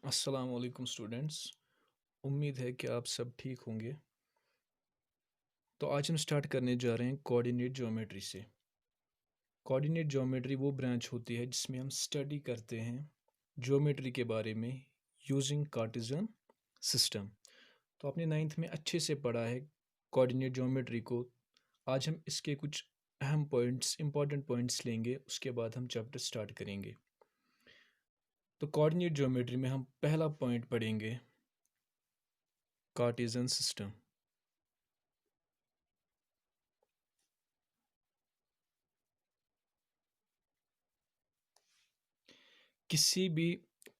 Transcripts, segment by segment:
अस्सलाम वालेकुम स्टूडेंट्स। उम्मीद है कि आप सब ठीक होंगे। तो आज हम स्टार्ट करने जा रहे हैं कोऑर्डिनेट ज्योमेट्री से। कोऑर्डिनेट ज्योमेट्री वो ब्रांच होती है जिसमें हम स्टडी करते हैं ज्योमेट्री के बारे में यूजिंग कार्टेशियन सिस्टम। तो आपने नाइन्थ में अच्छे से पढ़ा है कोऑर्डिनेट ज्योमेट्री को। आज हम इसके कुछ अहम पॉइंट्स इंपॉर्टेंट पॉइंट्स लेंगे, उसके बाद हम चैप्टर स्टार्ट करेंगे। तो कोऑर्डिनेट ज्योमेट्री में हम पहला पॉइंट पढ़ेंगे कार्टेशियन सिस्टम। किसी भी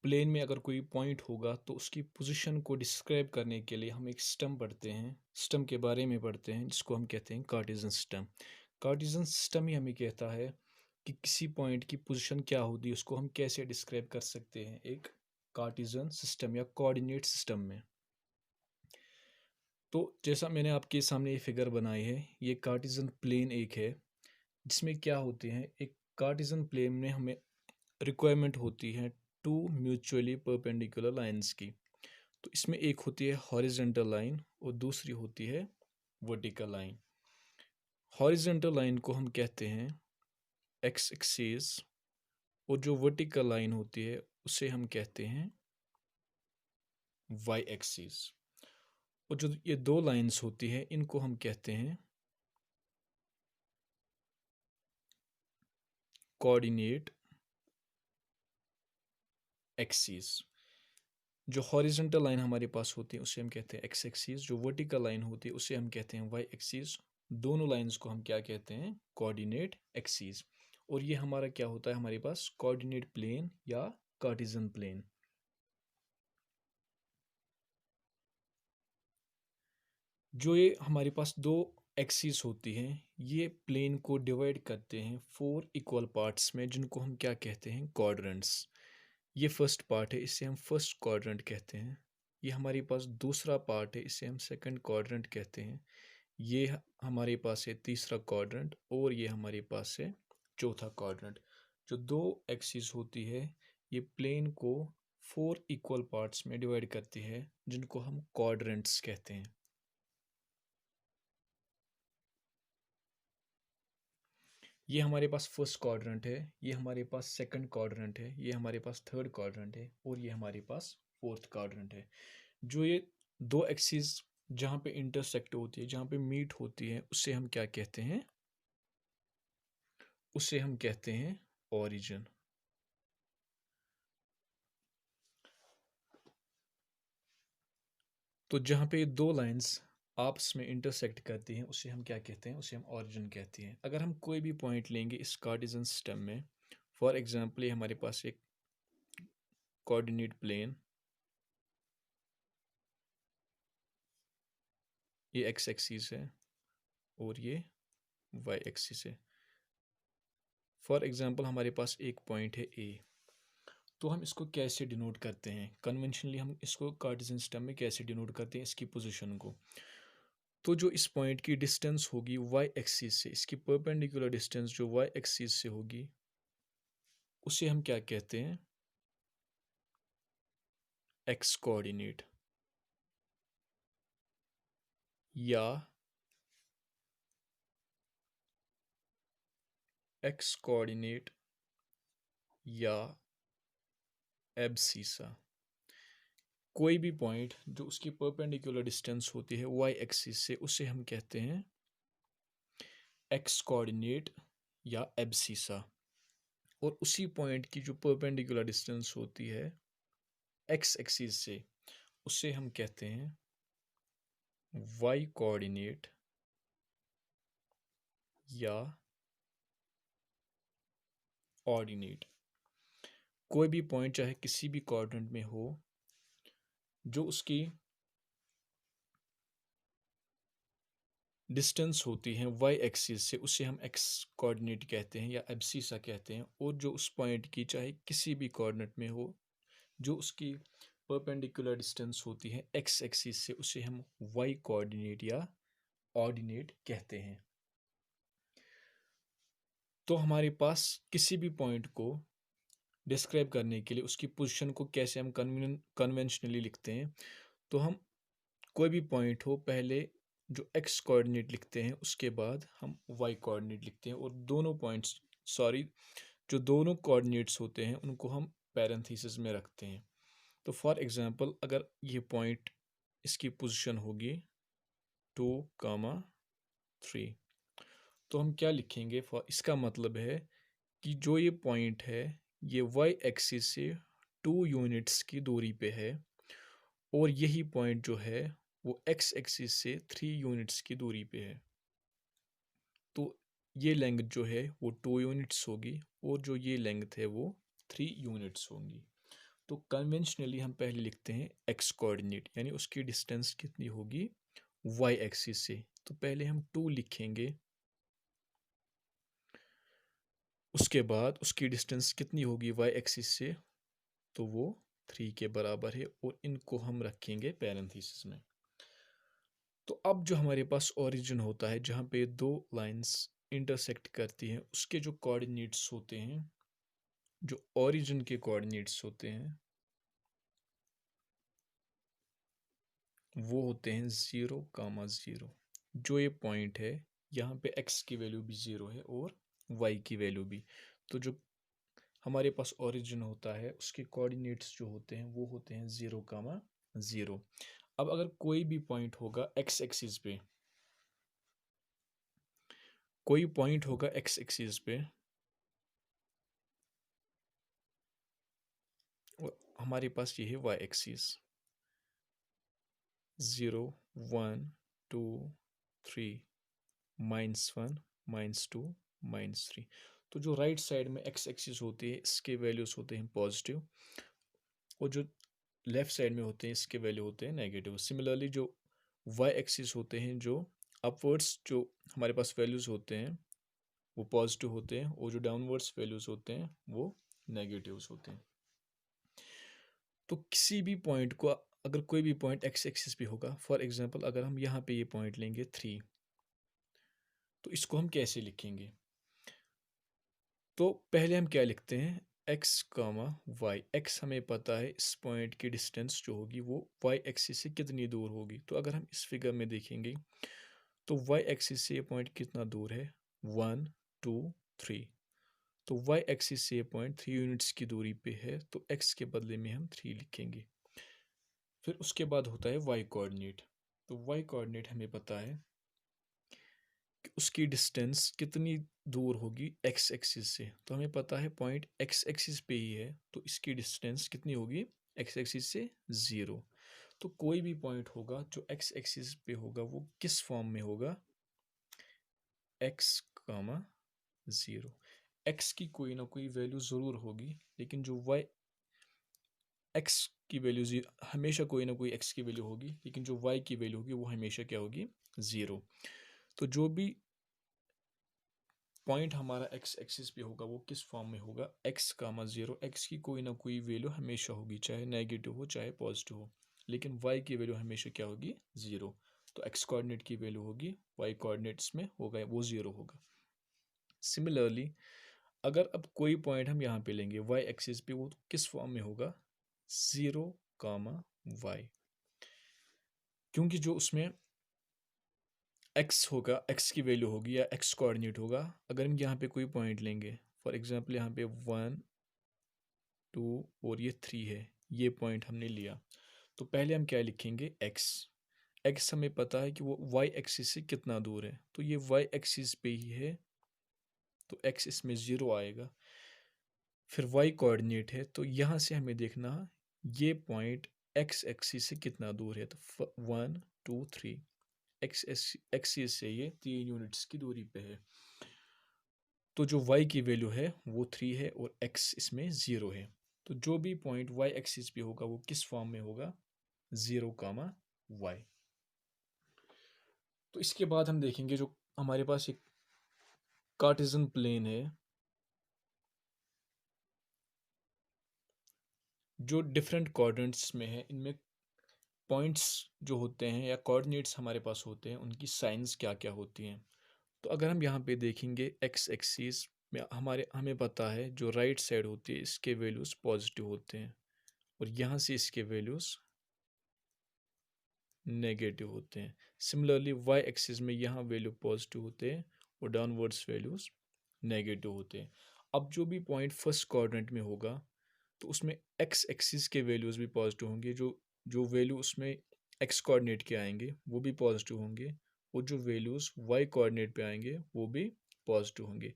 प्लेन में अगर कोई पॉइंट होगा तो उसकी पोजीशन को डिस्क्राइब करने के लिए हम एक सिस्टम पढ़ते हैं, सिस्टम के बारे में पढ़ते हैं जिसको हम कहते हैं कार्टेशियन सिस्टम। कार्टेशियन सिस्टम ही हमें कहता है कि किसी पॉइंट की पोजीशन क्या होगी, उसको हम कैसे डिस्क्राइब कर सकते हैं एक कार्टेशियन सिस्टम या कोऑर्डिनेट सिस्टम में। तो जैसा मैंने आपके सामने ये फिगर बनाई है, ये कार्टेशियन प्लेन एक है जिसमें क्या होते हैं, एक कार्टेशियन प्लेन में हमें रिक्वायरमेंट होती है टू म्यूचुअली परपेंडिकुलर लाइंस की। तो इसमें एक होती है हॉरिजेंटल लाइन और दूसरी होती है वर्टिकल लाइन। हॉरिजेंटल लाइन को हम कहते हैं एक्स एक्सिस और जो वर्टिकल लाइन होती है उसे हम कहते हैं वाई एक्सिस। और जो ये दो लाइंस होती है इनको हम कहते हैं कोऑर्डिनेट एक्सिस। जो हॉरिजेंटल लाइन हमारे पास होती है उसे हम कहते हैं एक्स एक्सिस, जो वर्टिकल लाइन होती है उसे हम कहते हैं वाई एक्सिस। दोनों लाइंस को हम क्या कहते हैं, कोऑर्डिनेट एक्सिस। और ये हमारा क्या होता है, हमारे पास कोऑर्डिनेट प्लेन या कार्टेशियन प्लेन। जो ये हमारे पास दो एक्सिस होती हैं, ये प्लेन को डिवाइड करते हैं फोर इक्वल पार्ट्स में जिनको हम क्या कहते हैं, क्वाड्रेंट्स। ये फर्स्ट पार्ट है, इसे हम फर्स्ट क्वाड्रेंट कहते हैं। ये हमारे पास दूसरा पार्ट है, इसे हम सेकंड क्वाड्रेंट कहते हैं। ये हमारे पास है तीसरा क्वाड्रेंट और ये हमारे पास है चौथा क्वाड्रेंट। जो दो एक्सिस होती है ये प्लेन को फोर इक्वल पार्ट्स में डिवाइड करती है जिनको हम क्वाड्रेंट्स कहते हैं। ये हमारे पास फर्स्ट क्वाड्रेंट है, ये हमारे पास सेकंड क्वाड्रेंट है, ये हमारे पास थर्ड क्वाड्रेंट है और ये हमारे पास फोर्थ क्वाड्रेंट है। जो ये दो एक्सिस जहाँ पे इंटरसेक्ट होती है, जहाँ पे मीट होती है, उसे हम क्या कहते हैं, उसे हम कहते हैं ओरिजिन। तो जहाँ पे दो लाइंस आपस में इंटरसेक्ट करती हैं उसे हम क्या कहते हैं, उसे हम ओरिजिन कहते हैं। अगर हम कोई भी पॉइंट लेंगे इस कार्टेशियन सिस्टम में, फॉर एग्जांपल ये हमारे पास एक कोऑर्डिनेट प्लेन, ये एक्स एक्सिस है और ये वाई एक्सिस है। फॉर एग्जांपल हमारे पास एक पॉइंट है ए। तो हम इसको कैसे डिनोट करते हैं, कन्वेंशनली हम इसको कार्टेशियन सिस्टम में कैसे डिनोट करते हैं इसकी पोजीशन को। तो जो इस पॉइंट की डिस्टेंस होगी वाई एक्सिस से, इसकी परपेंडिकुलर डिस्टेंस जो वाई एक्सिस से होगी उसे हम क्या कहते हैं, एक्स कोऑर्डिनेट या एक्स कोऑर्डिनेट या एब्सीसा। कोई भी पॉइंट जो उसकी परपेंडिकुलर डिस्टेंस होती है वाई एक्सिस से उसे हम कहते हैं एक्स कोऑर्डिनेट या एब्सीसा। और उसी पॉइंट की जो परपेंडिकुलर डिस्टेंस होती है एक्स एक्सिस से उसे हम कहते हैं वाई कोऑर्डिनेट या ऑर्डिनेट। कोई भी पॉइंट चाहे किसी भी कोऑर्डिनेट में हो, जो उसकी डिस्टेंस होती है वाई एक्सिस से उसे हम एक्स कोऑर्डिनेट कहते हैं या एब्सीसा कहते हैं। और जो उस पॉइंट की चाहे किसी भी कोऑर्डिनेट में हो, जो उसकी परपेंडिकुलर डिस्टेंस होती है एक्स एक्सिस से उसे हम वाई कोऑर्डिनेट या ऑर्डिनेट कहते हैं। तो हमारे पास किसी भी पॉइंट को डिस्क्राइब करने के लिए उसकी पोजीशन को कैसे हम कन्वेंशनली लिखते हैं, तो हम कोई भी पॉइंट हो, पहले जो एक्स कोऑर्डिनेट लिखते हैं, उसके बाद हम वाई कोऑर्डिनेट लिखते हैं, और दोनों पॉइंट्स, सॉरी, जो दोनों कोऑर्डिनेट्स होते हैं उनको हम पैरेंथेसिस में रखते हैं। तो फॉर एग्जांपल अगर ये पॉइंट, इसकी पोजीशन होगी 2, 3, तो हम क्या लिखेंगे? फॉर इसका मतलब है कि जो ये पॉइंट है ये वाई एक्सिस से 2 यूनिट्स की दूरी पे है, और यही पॉइंट जो है वो एक्स एक्सिस से 3 यूनिट्स की दूरी पे है। तो ये लेंथ जो है वो 2 यूनिट्स होगी, और जो ये लेंथ है वो 3 यूनिट्स होंगी। तो कन्वेंशनली हम पहले लिखते हैं एक्स कोऑर्डिनेट, यानी उसकी डिस्टेंस कितनी होगी वाई एक्सिस से। तो पहले हम 2 लिखेंगे, उसके बाद उसकी डिस्टेंस कितनी होगी वाई एक्सिस से, तो वो 3 के बराबर है, और इनको हम रखेंगे पैरेंथेसिस में। तो अब जो हमारे पास ओरिजिन होता है, जहाँ पे दो लाइंस इंटरसेक्ट करती हैं, उसके जो कोऑर्डिनेट्स होते हैं, जो ओरिजिन के कोऑर्डिनेट्स होते हैं, वो होते हैं 0, 0। जो ये पॉइंट है, यहाँ पे x की वैल्यू भी 0 है और y की वैल्यू भी। तो जो हमारे पास ओरिजिन होता है, उसके कोऑर्डिनेट्स जो होते हैं वो होते हैं 0, 0। अब अगर कोई भी पॉइंट होगा x एक्सिस पे, कोई पॉइंट होगा x एक्सिस पे, और हमारे पास ये है y एक्सिस, 0, 1, 2, 3, -1, -2, -3। तो जो राइट साइड में x एक्सिस होती है, इसके वैल्यूज होते हैं पॉजिटिव, और जो लेफ्ट साइड में होते हैं इसके वैल्यू होते हैं नेगेटिव। सिमिलरली जो y एक्सिस होते हैं, जो अपवर्ड्स जो हमारे पास वैल्यूज होते हैं वो पॉजिटिव होते हैं, और जो डाउनवर्ड्स वैल्यूज होते हैं वो नेगेटिव्स होते हैं। तो किसी भी पॉइंट को, अगर कोई भी पॉइंट x एक्सिस पे होगा, फॉर एग्जांपल अगर हम यहाँ पे ये पॉइंट लेंगे 3, तो इसको हम कैसे लिखेंगे? तो पहले हम क्या लिखते हैं? x comma y. x हमें पता है इस पॉइंट की डिस्टेंस जो होगी वो y एक्सिस से कितनी दूर होगी। तो अगर हम इस फिगर में देखेंगे तो y एक्सिस से ये पॉइंट कितना दूर है? 1, 2, 3। तो y एक्सिस से ये पॉइंट 3 यूनिट्स की दूरी पे है, तो x के बदले में हम 3 लिखेंगे। फिर उसके बाद होता है y कोऑर्डिनेट। तो y कोऑर्डिनेट हमें पता है कि उसकी डिस्टेंस कितनी दूर होगी x एक्सिस से। तो हमें पता है पॉइंट x एक्सिस पे ही है, तो इसकी डिस्टेंस कितनी होगी x एक्सिस से? 0। तो कोई भी पॉइंट होगा जो x एक्सिस पे होगा वो किस फॉर्म में होगा? x, 0। x की कोई ना कोई वैल्यू ज़रूर होगी, लेकिन जो y x की वैल्यू, हमेशा कोई ना कोई x की वैल्यू होगी, लेकिन जो y की वैल्यू होगी वो हमेशा क्या होगी? 0। तो जो भी पॉइंट हमारा x एक्सिस पे होगा वो किस फॉर्म में होगा? x, 0। x की कोई ना कोई वैल्यू हमेशा होगी, चाहे नेगेटिव हो चाहे पॉजिटिव हो, लेकिन y की वैल्यू हमेशा क्या होगी? 0। तो x कोऑर्डिनेट की वैल्यू होगी, y कोऑर्डिनेट्स में होगा वो 0 होगा। सिमिलरली अगर अब कोई पॉइंट हम यहाँ पे लेंगे y एक्सिस पे, वो किस फॉर्म में होगा? 0, y। क्योंकि जो उसमें x होगा, x की वैल्यू होगी या x कोऑर्डिनेट होगा। अगर हम यहाँ पे कोई पॉइंट लेंगे, फॉर एग्जांपल यहाँ पे 1, 2 और ये 3 है, ये पॉइंट हमने लिया, तो पहले हम क्या लिखेंगे? x। x हमें पता है कि वो y एक्सिस से कितना दूर है, तो ये y एक्सिस पे ही है, तो x इसमें 0 आएगा। फिर y कोऑर्डिनेट है, तो यहाँ से हमें देखना ये पॉइंट x एक्सिस से कितना दूर है, तो 1, 2, 3। x एक्सिस से ये 3 यूनिट्स की दूरी पे है, तो जो y की वैल्यू है वो 3 है और x इसमें 0 है। तो जो भी पॉइंट y एक्सिस पे होगा वो किस फॉर्म में होगा? 0, y। तो इसके बाद हम देखेंगे जो हमारे पास एक कार्टेशियन प्लेन है, जो डिफरेंट कोऑर्डिनेट्स में है, इनमें पॉइंट्स जो होते हैं या कोऑर्डिनेट्स हमारे पास होते हैं, उनकी साइंस क्या क्या होती हैं। तो अगर हम यहाँ पे देखेंगे x एक्सिस में हमें पता है जो राइट साइड होती है इसके वैल्यूज़ पॉजिटिव होते हैं और यहाँ से इसके वैल्यूज़ नेगेटिव होते हैं। सिमिलरली वाई एक्सिस में यहाँ वैल्यू पॉजिटिव होते हैं और डाउनवर्ड्स वैल्यूज़ नेगेटिव होते हैं। अब जो भी पॉइंट फर्स्ट क्वाड्रेंट में होगा तो उसमें एक्स एक्सिस के वैल्यूज़ भी पॉजिटिव होंगे, जो जो वैल्यू उसमें एक्स कोऑर्डिनेट के आएंगे वो भी पॉजिटिव होंगे और जो वैल्यूज़ वाई कोऑर्डिनेट पे आएंगे वो भी पॉजिटिव होंगे।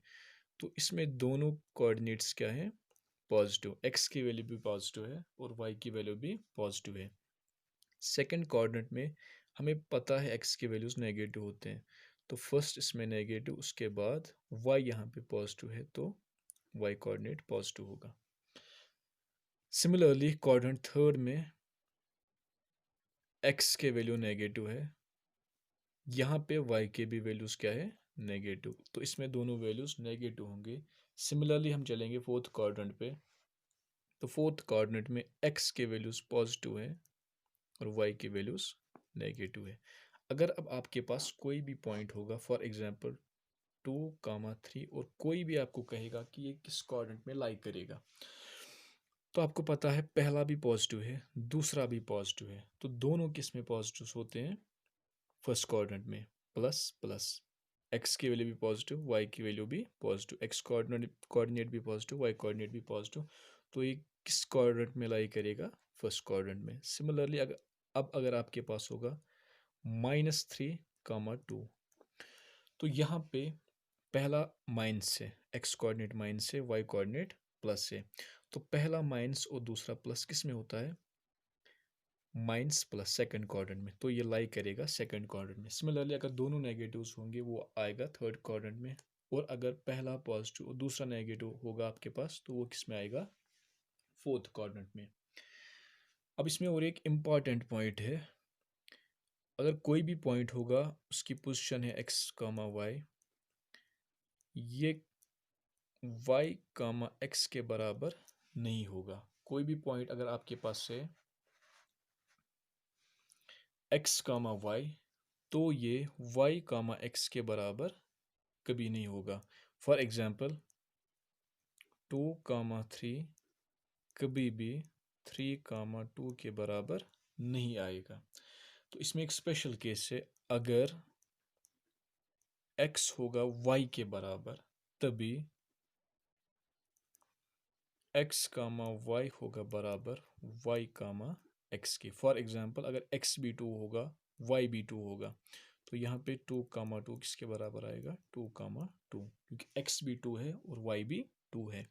तो इसमें दोनों कोऑर्डिनेट्स क्या है, पॉजिटिव, एक्स की वैल्यू भी पॉजिटिव है और वाई की वैल्यू भी पॉजिटिव है। सेकंड कोऑर्डिनेट में हमें पता है एक्स के वैल्यूज़ नेगेटिव होते हैं, तो फर्स्ट इसमें नेगेटिव, उसके बाद वाई यहाँ पे पॉजिटिव है तो वाई कोऑर्डिनेट पॉजिटिव होगा। सिमिलरली कोऑर्डिनेट थर्ड में एक्स के वैल्यू नेगेटिव है, यहाँ पे वाई के भी वैल्यूज़ क्या है, नेगेटिव, तो इसमें दोनों वैल्यूज़ नेगेटिव होंगे। सिमिलरली हम चलेंगे फोर्थ क्वाड्रेंट पे, तो फोर्थ क्वाड्रेंट में एक्स के वैल्यूज़ पॉजिटिव है और वाई की वैल्यूज़ नेगेटिव है। अगर अब आपके पास कोई भी पॉइंट होगा, फॉर एग्जांपल 2, 3 और कोई भी आपको कहेगा कि ये किस क्वाड्रेंट में लाई करेगा, तो आपको पता है पहला भी पॉजिटिव है दूसरा भी पॉजिटिव है, तो दोनों किस में पॉजिटिव होते हैं, फर्स्ट क्वाड्रेंट में, प्लस प्लस, एक्स की वैल्यू भी पॉजिटिव वाई की वैल्यू भी पॉजिटिव, एक्स कोऑर्डिनेट भी पॉजिटिव वाई कोऑर्डिनेट भी पॉजिटिव, तो ये किस क्वाड्रेंट में लाई करेगा, फर्स्ट क्वाड्रेंट में। सिमिलरली अगर आपके पास होगा -3, 2, तो यहाँ पे पहला माइनस है, एक्स कोऑर्डिनेट माइनस है वाई कोऑर्डिनेट प्लस है, तो पहला माइनस और दूसरा प्लस किस में होता है, माइनस प्लस सेकंड क्वाड्रेंट में, तो ये लाई करेगा सेकंड क्वाड्रेंट में। सिमिलरली अगर दोनों नेगेटिव्स होंगे वो आएगा थर्ड क्वाड्रेंट में, और अगर पहला पॉजिटिव और दूसरा नेगेटिव होगा आपके पास तो वो किस में आएगा, फोर्थ क्वाड्रेंट में। अब इसमें और एक इम्पॉर्टेंट पॉइंट है, अगर कोई भी पॉइंट होगा उसकी पोजीशन है एक्स कामा वाई, ये वाई कामा एक्स के बराबर नहीं होगा। कोई भी पॉइंट अगर आपके पास है एक्स कामा वाई, तो ये वाई कामा एक्स के बराबर कभी नहीं होगा। फॉर एग्जाम्पल 2, 3 कभी भी 3, 2 के बराबर नहीं आएगा। तो इसमें एक स्पेशल केस है, अगर x होगा y के बराबर तभी x कामा y होगा बराबर y कामा x के। फॉर एग्जाम्पल अगर x भी 2 होगा y भी 2 होगा, तो यहाँ पे 2, 2 किसके बराबर आएगा, 2, 2, क्योंकि x भी 2 है और y भी 2 है।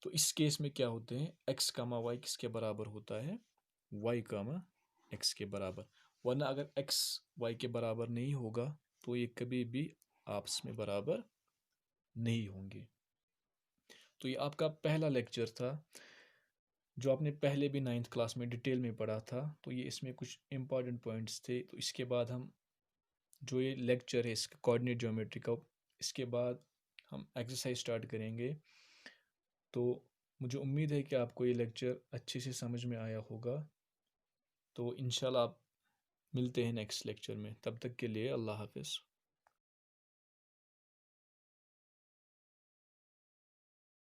तो इस केस में क्या होते हैं, x कामा y किसके बराबर होता है, y कामा x के बराबर, वरना अगर x y के बराबर नहीं होगा तो ये कभी भी आपस में बराबर नहीं होंगे। तो ये आपका पहला लेक्चर था जो आपने पहले भी 9th क्लास में डिटेल में पढ़ा था, तो ये इसमें कुछ इंपॉर्टेंट पॉइंट्स थे। तो इसके बाद हम जो ये लेक्चर है इसका कोऑर्डिनेट ज्योमेट्री का, इसके बाद हम एक्सरसाइज स्टार्ट करेंगे। तो मुझे उम्मीद है कि आपको ये लेक्चर अच्छे से समझ में आया होगा। तो इंशाल्लाह आप मिलते हैं नेक्स्ट लेक्चर में, तब तक के लिए अल्लाह हाफिज़।